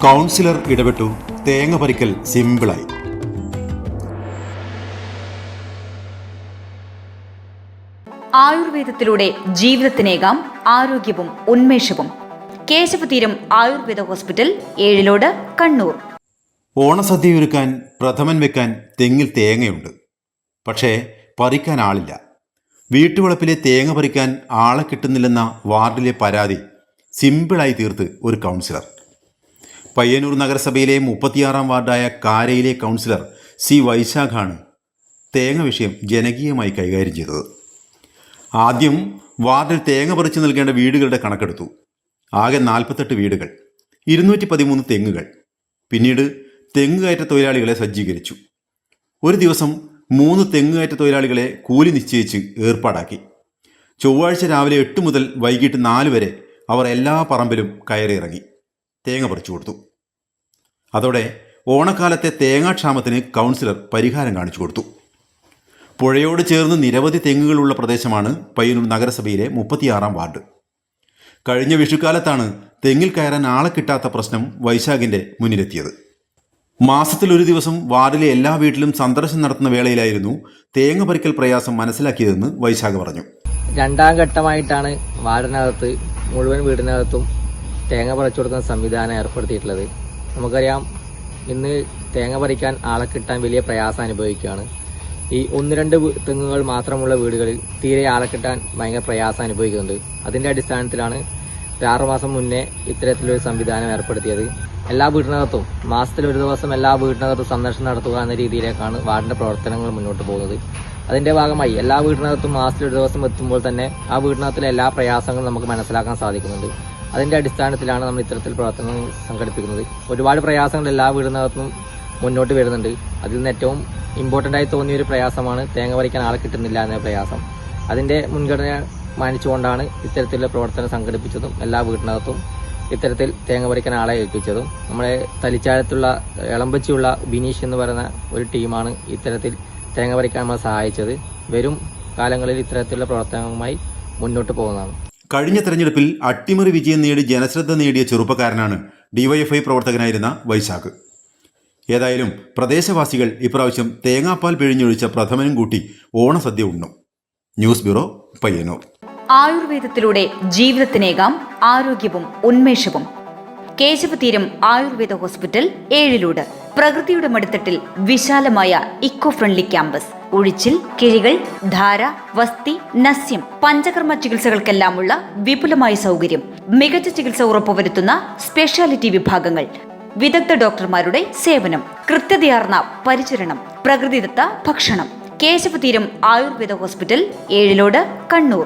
Councillor ഇടപെട്ടു. തേങ്ങ പറിക്കൽ സിമ്പിളായി. ആയുർവേദത്തിലൂടെ ജീവിതത്തിനേകാം ആരോഗ്യവും ഉന്മേഷവും. കേശവതീരം ആയുർവേദ ഹോസ്പിറ്റൽ, ഏഴിലോട്, കണ്ണൂർ. ഓണസദ്യയൊരുക്കാൻ പ്രഥമൻ വെക്കാൻ തെങ്ങിൽ തേങ്ങയുണ്ട്. പക്ഷേ പറിക്കാൻ ആളില്ല. വീട്ടുവളപ്പിലെ തേങ്ങ പറിക്കാൻ ആളെ കിട്ടുന്നില്ലെന്ന വാർഡിലെ പരാതി സിമ്പിളായി തീർത്ത് ഒരു കൗൺസിലർ. പയ്യന്നൂർ നഗരസഭയിലെ 36-ാം വാർഡായ കാരയിലെ കൗൺസിലർ സി വൈശാഖാണ് തേങ്ങ വിഷയം ജനകീയമായി കൈകാര്യം ചെയ്തത്. ആദ്യം വാർഡിൽ തേങ്ങ പറിച്ചു നൽകേണ്ട വീടുകളുടെ കണക്കെടുത്തു. ആകെ 48 വീടുകൾ, 213 തെങ്ങുകൾ. പിന്നീട് തെങ്ങുകയറ്റ തൊഴിലാളികളെ സജ്ജീകരിച്ചു. ഒരു ദിവസം 3 തെങ്ങുകയറ്റ തൊഴിലാളികളെ കൂലി നിശ്ചയിച്ച് ഏർപ്പാടാക്കി. ചൊവ്വാഴ്ച രാവിലെ 8 മുതൽ വൈകിട്ട് 4 വരെ അവർ എല്ലാ പറമ്പിലും കയറിയിറങ്ങി തേങ്ങ പറിച്ചു കൊടുത്തു. അതോടെ ഓണക്കാലത്തെ തേങ്ങാക്ഷാമത്തിന് കൗൺസിലർ പരിഹാരം കാണിച്ചു കൊടുത്തു. പുഴയോട് ചേർന്ന് നിരവധി തെങ്ങുകളുള്ള പ്രദേശമാണ് പയ്യന്നൂർ നഗരസഭയിലെ 36-ാം വാർഡ്. കഴിഞ്ഞ വിഷുക്കാലത്താണ് തെങ്ങിൽ കയറാൻ ആളെ കിട്ടാത്ത പ്രശ്നം വൈശാഖിൻ്റെ മുന്നിലെത്തിയത്. മാസത്തിലൊരു ദിവസം വാർഡിലെ എല്ലാ വീട്ടിലും സന്ദർശനം നടത്തുന്ന വേളയിലായിരുന്നു തേങ്ങ പറിക്കൽ പ്രയാസം മനസ്സിലാക്കിയതെന്ന് വൈശാഖ് പറഞ്ഞു. 2ാം ഘട്ടമായിട്ടാണ് വാർഡിനകത്ത് മുഴുവൻ വീടിനകത്തും തേങ്ങ പറിച്ചു കൊടുക്കുന്ന സംവിധാനം ഏർപ്പെടുത്തിയിട്ടുള്ളത്. നമുക്കറിയാം, ഇന്ന് തേങ്ങ പറിക്കാൻ ആളെ കിട്ടാൻ വലിയ പ്രയാസം അനുഭവിക്കുകയാണ്. ഈ 1-2 തെങ്ങുകൾ മാത്രമുള്ള വീടുകളിൽ തീരെ ആളെ കിട്ടാൻ ഭയങ്കര പ്രയാസം അനുഭവിക്കുന്നുണ്ട്. അതിൻ്റെ അടിസ്ഥാനത്തിലാണ് 6 മാസം മുന്നേ ഇത്തരത്തിലൊരു സംവിധാനം ഏർപ്പെടുത്തിയത്. എല്ലാ വീടിനകത്തും മാസത്തിൽ ഒരു ദിവസം എല്ലാ വീടിനകത്തും സന്ദർശനം നടത്തുക എന്ന രീതിയിലേക്കാണ് വാർഡിൻ്റെ പ്രവർത്തനങ്ങൾ മുന്നോട്ട് പോകുന്നത്. അതിൻ്റെ ഭാഗമായി എല്ലാ വീടിനകത്തും മാസത്തിൽ ഒരു ദിവസം എത്തുമ്പോൾ തന്നെ ആ വീടിനകത്തിലെ എല്ലാ പ്രയാസങ്ങളും നമുക്ക് മനസ്സിലാക്കാൻ സാധിക്കുന്നുണ്ട്. അതിൻ്റെ അടിസ്ഥാനത്തിലാണ് നമ്മൾ ഇത്തരത്തിൽ പ്രവർത്തനങ്ങൾ സംഘടിപ്പിക്കുന്നത്. ഒരുപാട് പ്രയാസങ്ങൾ എല്ലാ വീടിനകത്തും മുന്നോട്ട് വരുന്നുണ്ട്. അതിൽ നിന്ന് ഏറ്റവും ഇമ്പോർട്ടൻ്റ് ആയി തോന്നിയൊരു പ്രയാസമാണ് തേങ്ങ പറിക്കാൻ ആളെ കിട്ടുന്നില്ല എന്ന പ്രയാസം. അതിൻ്റെ മുൻഗണന മാനിച്ചുകൊണ്ടാണ് ഇത്തരത്തിലുള്ള പ്രവർത്തനം സംഘടിപ്പിച്ചതും എല്ലാ വീടിനകത്തും ഇത്തരത്തിൽ തേങ്ങ പറിക്കാൻ ആളെ ഏൽപ്പിച്ചതും. നമ്മുടെ തലിച്ചാഴത്തുള്ള എളമ്പച്ചിയുള്ള ബിനീഷ് എന്ന് പറയുന്ന ഒരു ടീമാണ് ഇത്തരത്തിൽ തേങ്ങ പറിക്കാൻ നമ്മളെ സഹായിച്ചത്. വരും കാലങ്ങളിൽ ഇത്തരത്തിലുള്ള പ്രവർത്തനങ്ങളുമായി മുന്നോട്ട് പോകുന്നതാണ്. കഴിഞ്ഞ തെരഞ്ഞെടുപ്പിൽ അട്ടിമറി വിജയം നേടി ജനശ്രദ്ധ നേടിയ ചെറുപ്പക്കാരനാണ് ഡിവൈഎഫ്ഐ പ്രവർത്തകനായിരുന്ന വൈശാഖ്. ഏതായാലും പ്രദേശവാസികൾ ഇപ്രാവശ്യം തേങ്ങാപ്പാൽ പിഴിഞ്ഞൊഴിച്ച പ്രഥമനും കൂട്ടി ഓണസദ്യ ഉണ്ണും. News bureau, Payyannur. ആയുർവേദത്തിലൂടെ ജീവിതത്തിനേകാം ആരോഗ്യവും ഉന്മേഷവും. കേശവതീരം ആയുർവേദ ഹോസ്പിറ്റൽ, ഏഴിലോട്. പ്രകൃതിയുടെ മടിത്തട്ടിൽ വിശാലമായ ഇക്കോ ഫ്രണ്ട്ലി ക്യാമ്പസ്. ഉഴിച്ചിൽ, കിഴികൾ, ധാര, വസ്തി, നസ്യം, പഞ്ചകർമ്മ ചികിത്സകൾക്കെല്ലാമുള്ള വിപുലമായ സൗകര്യം. മികച്ച ചികിത്സ ഉറപ്പുവരുത്തുന്ന സ്പെഷ്യാലിറ്റി വിഭാഗങ്ങൾ, വിദഗ്ധ ഡോക്ടർമാരുടെ സേവനം, കൃത്യതയാർന്ന പരിചരണം, പ്രകൃതിദത്ത ഭക്ഷണം. കേശവതീരം ആയുർവേദ ഹോസ്പിറ്റൽ, ഏഴിലോട്, കണ്ണൂർ.